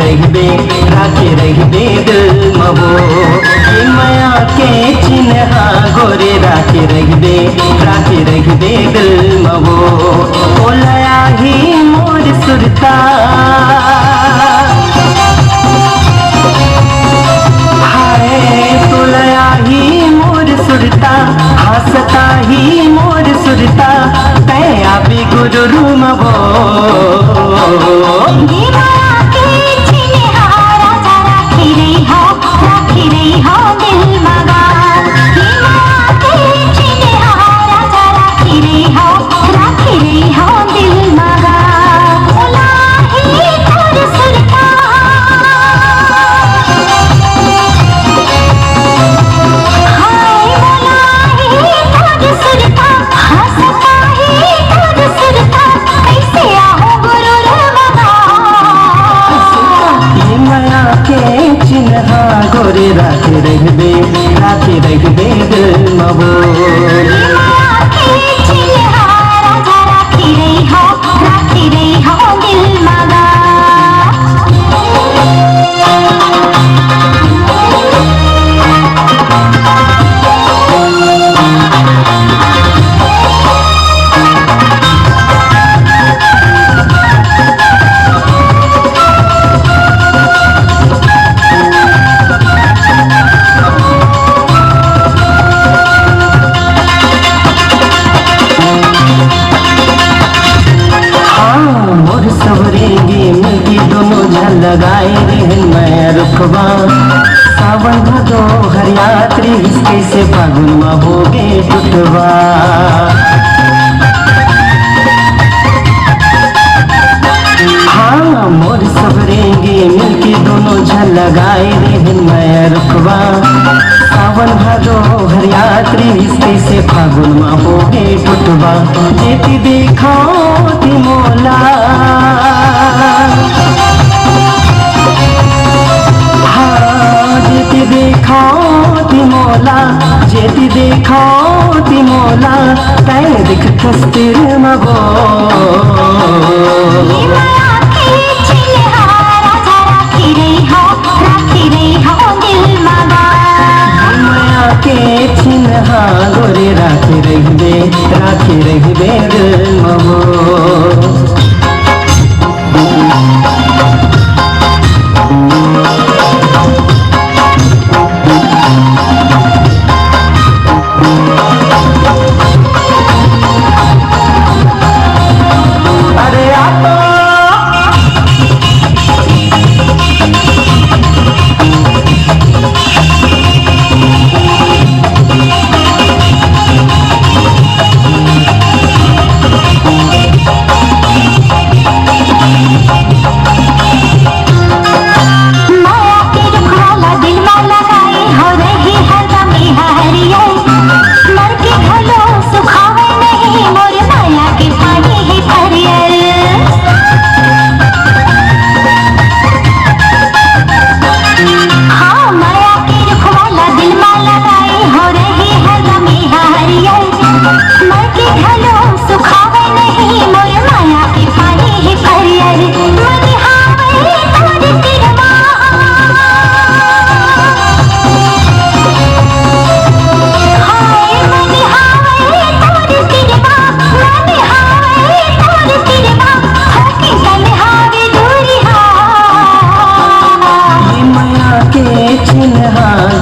रहिबे राखी रहिबे दिल मबो ये माया के चिन्हा गोरे राखी रहिबे दिल मबो ओलया ही मोर सुरता तोलया ही मोर सुरता हंसता ही मोर सुरता तया भी गुरु रूमबो गोरे राखी रहिबे दिल मबो लगाए रहन मैं रुखबा सावन भदो हरियात्री हिसके से फागुन में होगे टुटवा हाँ मोर सबरेंगे मिलके दोनों झल लगाए रहन मैं रुखबा सावन भदो हरियात्री हिसके से फागुन में होगे टुटवा जेती देखो ती मोला जेती देखो ती मोला तय दिख कस्तिर मगो माया के चिन्हा गोरे राखी रहिबे दिल मगो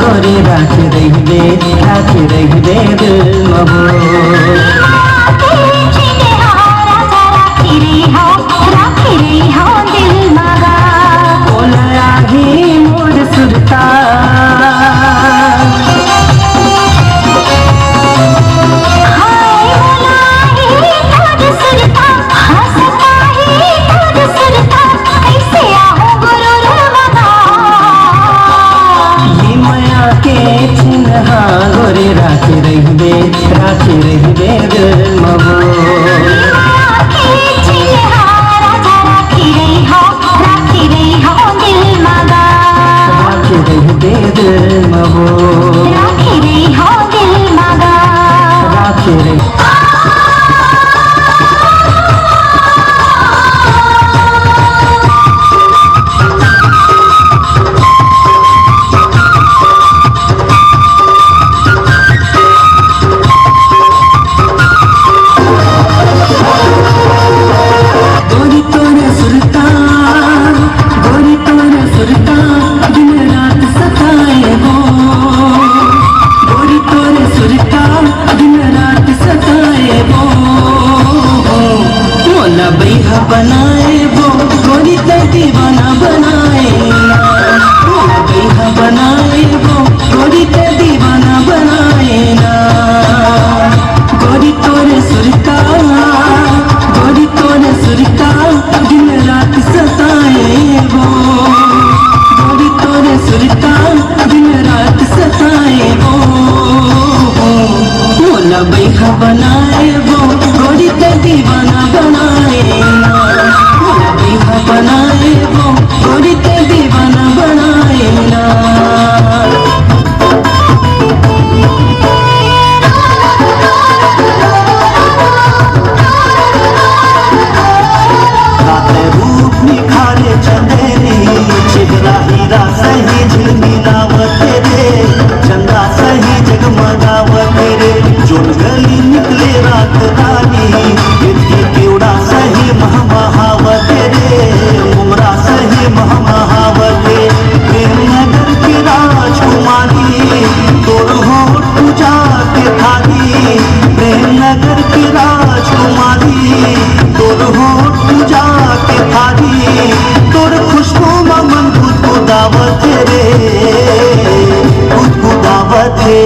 गोरे राखी रहिबे दिल मबो ओलया ही मोर सुरता गोरे राखी रहिबे दिल मबो दिल मबो राखी रही बैहा बनाए वो गोरी ते दीवाना बनाए ना, भोला बैहा बनाए वो गोरी ते दीवाना बनाए ना। रूप निखारे चंदेरी चेहरा हीरा सही झिलमिलावत रे, चंदा सही जगमगावत रे, जोन गली निकले रात रानी केवड़ा सही महमहावत रे, मुमरा सही महमहावत रे, प्रेम नगर की राजकुमारी तोर होठ पूजा के थाली, प्रेम नगर की राजकुमारी तोर होठ पूजा के थाली, तोर खुशबू मन गुदगुदावत रे, गुदगुदावत रे।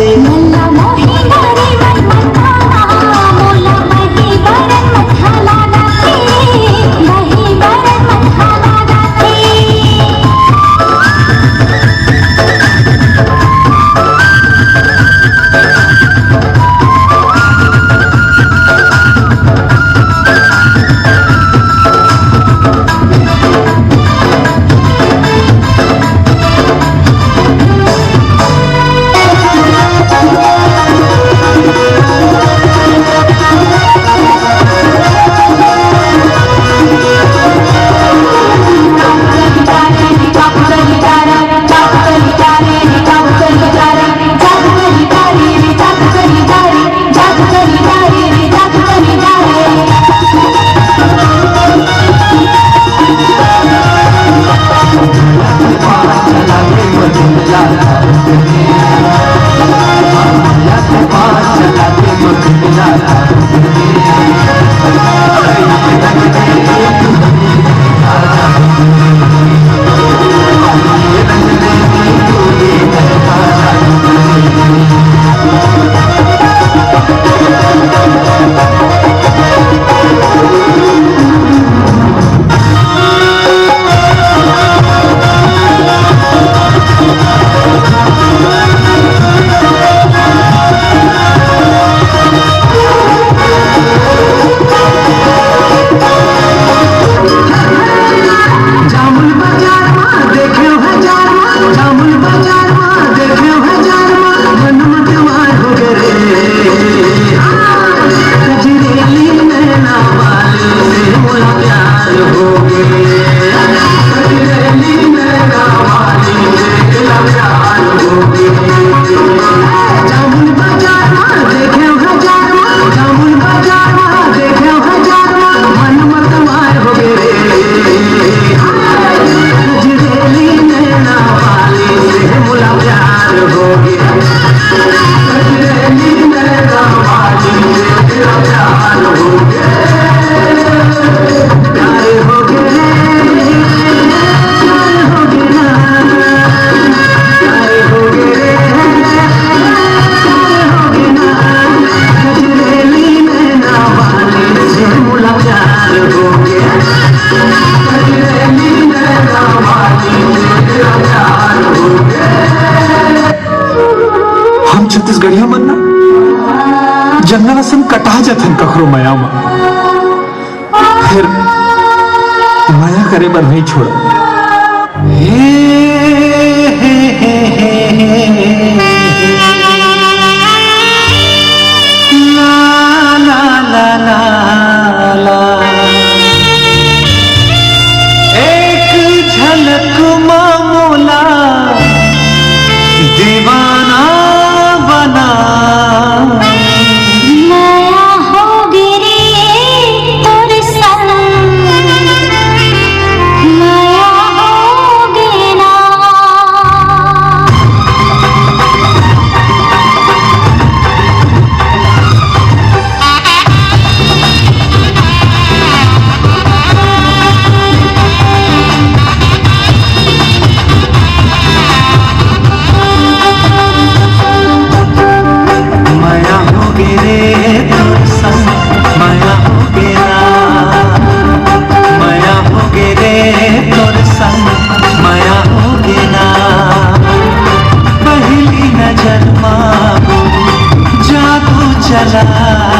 छत्तीसगढ़िया मन ना जंगल असन कटा जथन कखरो माया में, फिर माया करे बर नहीं छोड़। ला ला ला ला ला, एक झलक मामूला दीवाना बना, माया हो गिरी तोर संग, माया चला